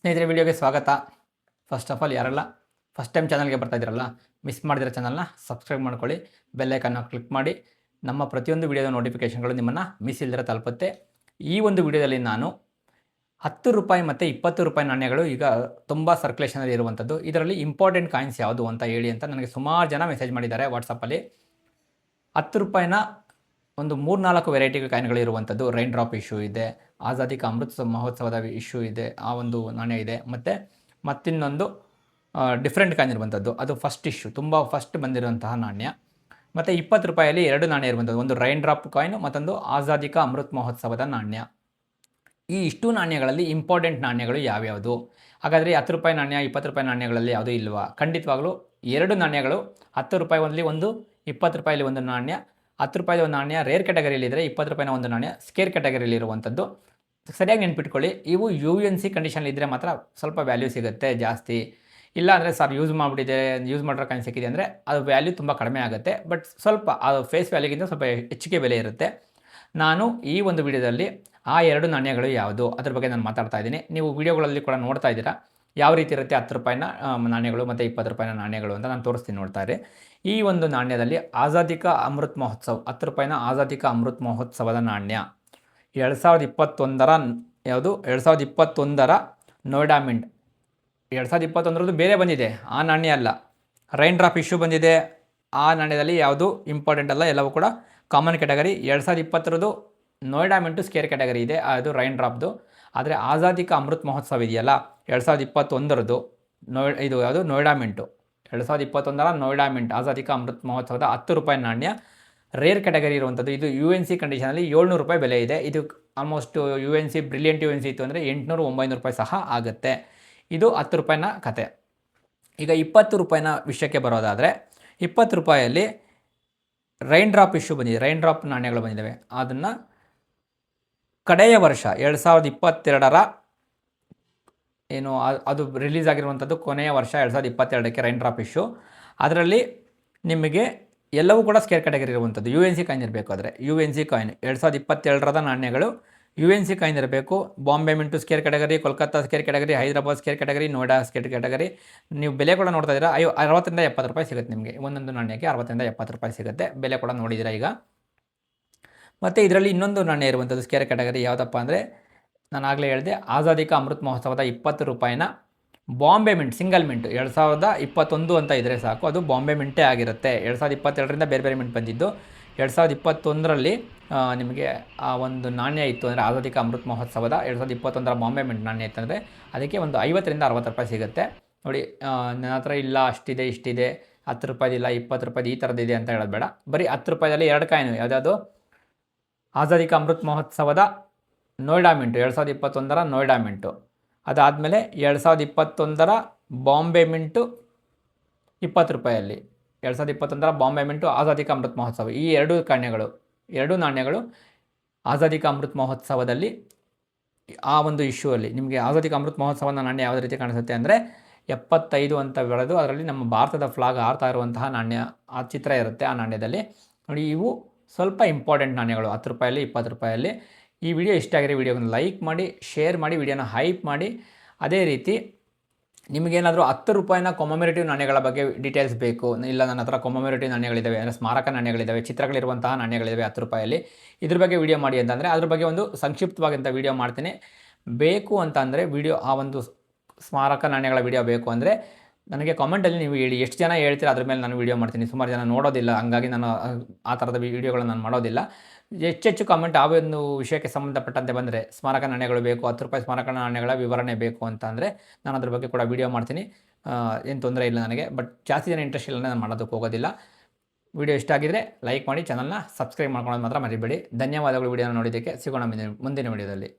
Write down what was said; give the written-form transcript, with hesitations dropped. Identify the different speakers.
Speaker 1: ಸ್ನೇಹಿತರೆ, ವಿಡಿಯೋಗೆ ಸ್ವಾಗತ. ಫಸ್ಟ್ ಆಫ್ ಆಲ್ ಯಾರೆಲ್ಲ ಫಸ್ಟ್ ಟೈಮ್ ಚಾನಲ್ಗೆ ಬರ್ತಾ ಇದ್ದೀರಲ್ಲ, ಮಿಸ್ ಮಾಡಿದಿರೋ ಚಾನಲ್ನ ಸಬ್ಸ್ಕ್ರೈಬ್ ಮಾಡ್ಕೊಳ್ಳಿ, ಬೆಲ್ ಐಕನ್ನ ಕ್ಲಿಕ್ ಮಾಡಿ. ನಮ್ಮ ಪ್ರತಿಯೊಂದು ವಿಡಿಯೋದ ನೋಟಿಫಿಕೇಷನ್ಗಳು ನಿಮ್ಮನ್ನು ಮಿಸ್ ಇಲ್ಲದೆ ತಲುಪುತ್ತೆ. ಈ ಒಂದು ವಿಡಿಯೋದಲ್ಲಿ ನಾನು 10 ರೂಪಾಯಿ ಮತ್ತು 20 ರೂಪಾಯಿ ನಾಣ್ಯಗಳು ಈಗ ತುಂಬ ಸರ್ಕ್ಯುಲೇಷನಲ್ಲಿ ಇರುವಂಥದ್ದು. ಇದರಲ್ಲಿ ಇಂಪಾರ್ಟೆಂಟ್ ಕಾಯಿನ್ಸ್ ಯಾವುದು ಅಂತ ಹೇಳಿ ಅಂತ ನನಗೆ ಸುಮಾರು ಜನ ಮೆಸೇಜ್ ಮಾಡಿದ್ದಾರೆ ವಾಟ್ಸಪ್ಪಲ್ಲಿ. 10 ರೂಪಾಯಿನ ಒಂದು 3-4 ವೆರೈಟಿ ಕಾಯಿನ್ಗಳು ಇರುವಂಥದ್ದು. ರೈನ್ ಡ್ರಾಪ್ ಇಶ್ಯೂ ಇದೆ, ಆಜಾದಿ ಕಾ ಅಮೃತ್ ಮಹೋತ್ಸವದ ಇಶ್ಯೂ ಇದೆ, ಆ ಒಂದು ನಾಣ್ಯ ಇದೆ. ಮತ್ತು ಮತ್ತಿನ್ನೊಂದು ಡಿಫ್ರೆಂಟ್ ಕಾಯಿನ್ ಇರುವಂಥದ್ದು, ಅದು ಫಸ್ಟ್ ಇಶ್ಯೂ, ತುಂಬ ಫಸ್ಟ್ ಬಂದಿರುವಂತಹ ನಾಣ್ಯ. ಮತ್ತು 20 ರೂಪಾಯಲ್ಲಿ 2 ನಾಣ್ಯ ಇರುವಂಥದ್ದು, ಒಂದು ರೈನ್ ಡ್ರಾಪ್ ಕಾಯಿನ್, ಮತ್ತೊಂದು ಆಜಾದಿ ಕಾ ಅಮೃತ್ ಮಹೋತ್ಸವದ ನಾಣ್ಯ. ಈ ಇಷ್ಟು ನಾಣ್ಯಗಳಲ್ಲಿ ಇಂಪಾರ್ಟೆಂಟ್ ನಾಣ್ಯಗಳು ಯಾವ್ಯಾವುದು? ಹಾಗಾದರೆ 10 ರೂಪಾಯಿ ನಾಣ್ಯ 20 ರೂಪಾಯಿ ನಾಣ್ಯಗಳಲ್ಲಿ ಯಾವುದೂ ಇಲ್ವಾ? ಖಂಡಿತವಾಗಲೂ 2 ನಾಣ್ಯಗಳು, 10 ರೂಪಾಯಿ ಒಂದು, 20 ರೂಪಾಯಲ್ಲಿ ಒಂದು ನಾಣ್ಯ. 10 ರೂಪಾಯಿದ ಒಂದು ನಾಣ್ಯ ರೇರ್ ಕ್ಯಾಟಗರಿಯಲ್ಲಿ ಇದ್ದರೆ, 20 ರೂಪಾಯಿನ ಒಂದು ನಾಣ್ಯ ಸ್ಕೇರ್ ಕ್ಯಾಟಗರಿಯಲ್ಲಿ ಇರುವಂಥದ್ದು. ಸರಿಯಾಗಿ ನೆನ್ಪಿಟ್ಕೊಳ್ಳಿ, ಇವು UNC ಕಂಡೀಷನಲ್ಲಿ ಇದ್ದರೆ ಮಾತ್ರ ಸ್ವಲ್ಪ ವ್ಯಾಲ್ಯೂ ಸಿಗುತ್ತೆ ಜಾಸ್ತಿ. ಇಲ್ಲ ಅಂದರೆ ಸರ್ ಯೂಸ್ ಮಾಡಿರೋ ಕಾಯಿನ್ ಸಿಕ್ಕಿದೆ ಅಂದರೆ ಅದು ವ್ಯಾಲ್ಯೂ ತುಂಬ ಕಡಿಮೆ ಆಗುತ್ತೆ. ಬಟ್ ಸ್ವಲ್ಪ ಅದು ಫೇಸ್ ವ್ಯಾಲ್ಯೂಗಿಂತ ಸ್ವಲ್ಪ ಹೆಚ್ಚಿಗೆ ಬೆಲೆ ಇರುತ್ತೆ. ನಾನು ಈ ಒಂದು ವಿಡಿಯೋದಲ್ಲಿ ಆ 2 ನಾಣ್ಯಗಳು ಯಾವುದು ಅದ್ರ ಬಗ್ಗೆ ನಾನು ಮಾತಾಡ್ತಾ ಇದ್ದೀನಿ. ನೀವು ವಿಡಿಯೋಗಳಲ್ಲಿ ಕೂಡ ನೋಡ್ತಾ ಇದ್ದೀರಾ ಯಾವ ರೀತಿ ಇರುತ್ತೆ 10 ರೂಪಾಯಿನ ನಾಣ್ಯಗಳು ಮತ್ತು 20 ರೂಪಾಯಿನ ನಾಣ್ಯಗಳು ಅಂತ ನಾನು ತೋರಿಸ್ತೀನಿ, ನೋಡ್ತಾ ಇರಿ. ಈ ಒಂದು ನಾಣ್ಯದಲ್ಲಿ ಆಜಾದಿ ಕಾ ಅಮೃತ್ ಮಹೋತ್ಸವ 10 ರೂಪಾಯಿನ ಆಜಾದಿ ಕಾ ಅಮೃತ್ ಮಹೋತ್ಸವದ ನಾಣ್ಯ 2021ರ ಯಾವುದು 2021ರ ನೋಯ್ಡಾ ಮಿಂಟ್. 2021ರದ್ದು ಬೇರೆ ಬಂದಿದೆ, ಆ ನಾಣ್ಯ ಅಲ್ಲ. ರೈನ್ ಡ್ರಾಪ್ ಇಶ್ಯೂ ಬಂದಿದೆ, ಆ ನಾಣ್ಯದಲ್ಲಿ ಯಾವುದು ಇಂಪಾರ್ಟೆಂಟ್ ಅಲ್ಲ, ಎಲ್ಲವೂ ಕೂಡ ಕಾಮನ್ ಕ್ಯಾಟಗರಿ. 2020ರದ್ದು ನೋಯ್ಡಾ ಮಿಂಟು ಸ್ಕೇರ್ ಕ್ಯಾಟಗರಿ ಇದೆ, ಅದು ರೈನ್ ಡ್ರಾಪ್ದು. ಆದರೆ ಆಜಾದಿ ಕಾ ಅಮೃತ್ ಮಹೋತ್ಸವ ಇದೆಯಲ್ಲ 2021ರದ್ದು ಇದು ಯಾವುದು ನೋಯ್ಡಾ ಮಿಂಟು. 2021ರ ನೋಯ್ಡಾ ಮಿಂಟ್ ಆಜಾದಿ ಕಾ ಅಮೃತ್ ಮಹೋತ್ಸವದ 10 ರೂಪಾಯಿ ನಾಣ್ಯ ರೇರ್ ಕ್ಯಾಟಗರಿ ಇರುವಂಥದ್ದು. ಇದು UNC ಕಂಡೀಷನಲ್ಲಿ 700 ರೂಪಾಯಿ ಬೆಲೆ ಇದೆ. ಇದು ಆಲ್ಮೋಸ್ಟ್ UNC ಬ್ರಿಲಿಯಂಟ್ UNC ಇತ್ತು ಅಂದರೆ 800-900 ರೂಪಾಯಿ ಸಹ ಆಗುತ್ತೆ. ಇದು 10 ರೂಪಾಯಿನ ಕತೆ. ಈಗ 20 ರೂಪಾಯಿನ ವಿಷಯಕ್ಕೆ ಬರೋದಾದರೆ, 20 ರೂಪಾಯಲ್ಲಿ ರೈನ್ ಡ್ರಾಪ್ ಇಶ್ಯೂ ಬಂದಿದೆ, ರೈನ್ ಡ್ರಾಪ್ ನಾಣ್ಯಗಳು ಬಂದಿದ್ದಾವೆ. ಅದನ್ನು ಕಡೆಯ ವರ್ಷ 2022ರ ಏನು ಅದು ರಿಲೀಸ್ ಆಗಿರುವಂಥದ್ದು ಕೊನೆಯ ವರ್ಷ 2022ಕ್ಕೆ ರೈನ್ ಡ್ರಾಪ್ ಇಶ್ಯೂ. ಅದರಲ್ಲಿ ನಿಮಗೆ ಎಲ್ಲವೂ ಕೂಡ ಸ್ಕೇರ್ ಕ್ಯಾಟಗರಿ ಇರುವಂಥದ್ದು. UNC ಕಾಯಿನ್ ಇರಬೇಕು. ಆದರೆ UNC ಕಾಯಿನ್ 2022ರದ ನಾಣ್ಯಗಳು UNC ಕಾಯಿನ್ ಇರಬೇಕು. Bombay mint square category, Kolkata square category, Hyderabad square category, Noida square category. ನೀವು ಬೆಲೆ ಕೂಡ ನೋಡ್ತಾ ಇದ್ದೀರಾ, 60-70 ರೂಪಾಯಿ ಸಿಗುತ್ತೆ ನಿಮಗೆ. ಒಂದೊಂದು ನಾಣ್ಯಕ್ಕೆ 60-70 ರೂಪಾಯಿ ಸಿಗುತ್ತೆ. ಬೆಲೆ ಕೂಡ ನೋಡಿದ್ದೀರಾ ಈಗ. ಮತ್ತು ಇದರಲ್ಲಿ ಇನ್ನೊಂದು ನಾಣ್ಯ ಇರುವಂಥದ್ದು ಸ್ಕೇರ್ ಕ್ಯಾಟಗರಿ ಯಾವುದಪ್ಪ ಅಂದರೆ, ನಾನು ಆಗಲೇ ಹೇಳಿದೆ, ಆಜಾದಿ ಕಾ ಅಮೃತ್ ಮಹೋತ್ಸವದ 20 ರೂಪಾಯಿನ ಬಾಂಬೆ ಮಿಂಟ್ ಸಿಂಗಲ್ ಮಿಂಟು 2021 ಅಂತ ಇದ್ದರೆ ಸಾಕು, ಅದು ಬಾಂಬೆ ಮಿಂಟೇ ಆಗಿರುತ್ತೆ. 2022ರಿಂದ ಬೇರೆ ಬೇರೆ ಮಿಂಟ್ ಬಂದಿದ್ದು. 2021ರಲ್ಲಿ ನಿಮಗೆ ಆ ಒಂದು ನಾಣ್ಯ ಇತ್ತು ಅಂದರೆ ಆಜಾದಿ ಕಾ ಅಮೃತ್ ಮಹೋತ್ಸವದ 2021ರ ಬಾಂಬೆ ಮಿಂಟ್ ನಾಣ್ಯ ಇತ್ತಂದರೆ ಅದಕ್ಕೆ ಒಂದು 50-60 ರೂಪಾಯಿ ಸಿಗುತ್ತೆ. ನೋಡಿ, ನನ್ನ ಹತ್ರ ಇಲ್ಲ ಅಷ್ಟಿದೆ ಇಷ್ಟಿದೆ, 10 ರೂಪಾಯಿದಿಲ್ಲ 20 ರೂಪಾಯಿದು ಈ ಥರದ್ದಿದೆ ಅಂತ ಹೇಳೋದು ಬೇಡ. ಬರೀ 10 ರೂಪಾಯಿದಲ್ಲಿ 2 ಕಾಯಿನು, ಯಾವುದಾದ್ರು ಆಜಾದಿ ಕಾ ಅಮೃತ್ ಮಹೋತ್ಸವದ ನೋಯ್ಡಾ ಮಿಂಟು 2021ರ ನೋಯ್ಡಾ ಮಿಂಟು, ಅದಾದಮೇಲೆ 2021ರ ಬಾಂಬೆ ಮಿಂಟು 20 ರೂಪಾಯಲ್ಲಿ, 2021ರ ಬಾಂಬೆ ಮಿಂಟು ಆಜಾದಿ ಕಾ ಅಮೃತ್ ಮಹೋತ್ಸವ. ಈ 2 ನಾಣ್ಯಗಳು ಆಜಾದಿ ಕಾ ಅಮೃತ್ ಮಹೋತ್ಸವದಲ್ಲಿ ಆ ಒಂದು ಇಶ್ಯೂ ಅಲ್ಲಿ ನಿಮಗೆ ಆಜಾದಿ ಕಾ ಅಮೃತ್ ಮಹೋತ್ಸವದ ನಾಣ್ಯ ಯಾವುದೇ ರೀತಿ ಕಾಣಿಸುತ್ತೆ ಅಂದರೆ 75 ಅಂತ ಬೆಳೆದು ಅದರಲ್ಲಿ ನಮ್ಮ ಭಾರತದ ಫ್ಲಾಗ್ ಆರ್ತಾ ಇರುವಂತಹ ನಾಣ್ಯ, ಆ ಚಿತ್ರ ಇರುತ್ತೆ ಆ ನಾಣ್ಯದಲ್ಲಿ. ನೋಡಿ, ಇವು ಸ್ವಲ್ಪ ಇಂಪಾರ್ಟೆಂಟ್ ನಾಣ್ಯಗಳು 10 ರೂಪಾಯಲ್ಲಿ 20 ರೂಪಾಯಲ್ಲಿ. ಈ ವಿಡಿಯೋ ಇಷ್ಟ ಆಗಿರೋ ವಿಡಿಯೋನ ಲೈಕ್ ಮಾಡಿ, ಶೇರ್ ಮಾಡಿ, ವಿಡಿಯೋನ ಹೈಪ್ ಮಾಡಿ. ಅದೇ ರೀತಿ ನಿಮಗೇನಾದರೂ 10 ರೂಪಾಯಿನ ಕೊಮೊಮೇರೇಟಿವ್ ನಾಣ್ಯಗಳ ಬಗ್ಗೆ ಡೀಟೇಲ್ಸ್ ಬೇಕು, ಇಲ್ಲ ನನ್ನ ಹತ್ರ ಕೊಮೊಮೇರೇಟಿವ್ ನಾಣ್ಯಗಳಿದ್ದಾವೆ ಅಂದರೆ ಸ್ಮಾರಕ ನಾಣ್ಯಗಳಿದ್ದಾವೆ, ಚಿತ್ರಗಳಿರುವಂತಹ ನಾಣ್ಯಗಳಿದ್ದಾವೆ 10 ರೂಪಾಯಲ್ಲಿ, ಇದ್ರ ಬಗ್ಗೆ ವಿಡಿಯೋ ಮಾಡಿ ಅಂತಂದರೆ ಅದ್ರ ಬಗ್ಗೆ ಒಂದು ಸಂಕ್ಷಿಪ್ತವಾದಂಥ ವಿಡಿಯೋ ಮಾಡ್ತೀನಿ. ಬೇಕು ಅಂತ ಅಂದರೆ ವಿಡಿಯೋ ಆ ಒಂದು ಸ್ಮಾರಕ ನಾಣ್ಯಗಳ ವಿಡಿಯೋ ಬೇಕು ಅಂದರೆ ನನಗೆ ಕಾಮೆಂಟಲ್ಲಿ ನೀವು ಹೇಳಿ, ಎಷ್ಟು ಜನ ಹೇಳ್ತೀರಾ ಅದ್ರ ಮೇಲೆ ನಾನು ವಿಡಿಯೋ ಮಾಡ್ತೀನಿ. ಸುಮಾರು ಜನ ನೋಡೋದಿಲ್ಲ, ಹಂಗಾಗಿ ನಾನು ಆ ಥರದ ವಿಡಿಯೋಗಳನ್ನ ನಾನು ಮಾಡೋದಿಲ್ಲ. ಹೆಚ್ಚೆಚ್ಚು ಕಾಮೆಂಟ್ ಆ ಒಂದು ವಿಷಯಕ್ಕೆ ಸಂಬಂಧಪಟ್ಟಂತೆ ಬಂದರೆ ಸ್ಮಾರಕ ನಾಣ್ಯಗಳು ಬೇಕು, 10 ರೂಪಾಯಿ ಸ್ಮಾರಕ ನಾಣ್ಯಗಳ ವಿವರಣೆ ಬೇಕು ಅಂತ ಅಂದರೆ ನಾನು ಅದ್ರ ಬಗ್ಗೆ ಕೂಡ ವಿಡಿಯೋ ಮಾಡ್ತೀನಿ. ಏನು ತೊಂದರೆ ಇಲ್ಲ ನನಗೆ. ಬಟ್ ಜಾಸ್ತಿ ಜನ ಇಂಟ್ರೆಸ್ಟ್ ಇಲ್ಲ, ನಾನು ಮಾಡೋದಕ್ಕೆ ಹೋಗೋದಿಲ್ಲ. ವಿಡಿಯೋ ಇಷ್ಟ ಆಗಿದ್ದರೆ ಲೈಕ್ ಮಾಡಿ, ಚಾನಲ್ನ ಸಬ್ಸ್ಕ್ರೈಬ್ ಮಾಡ್ಕೊಳ್ಳೋದು ಮಾತ್ರ ಮರಿಬೇಡಿ. ಧನ್ಯವಾದಗಳು ವಿಡಿಯೋನ ನೋಡಿದ್ದಕ್ಕೆ. ಸಿಗೋಣ ಮುಂದಿನ ವಿಡಿಯೋದಲ್ಲಿ.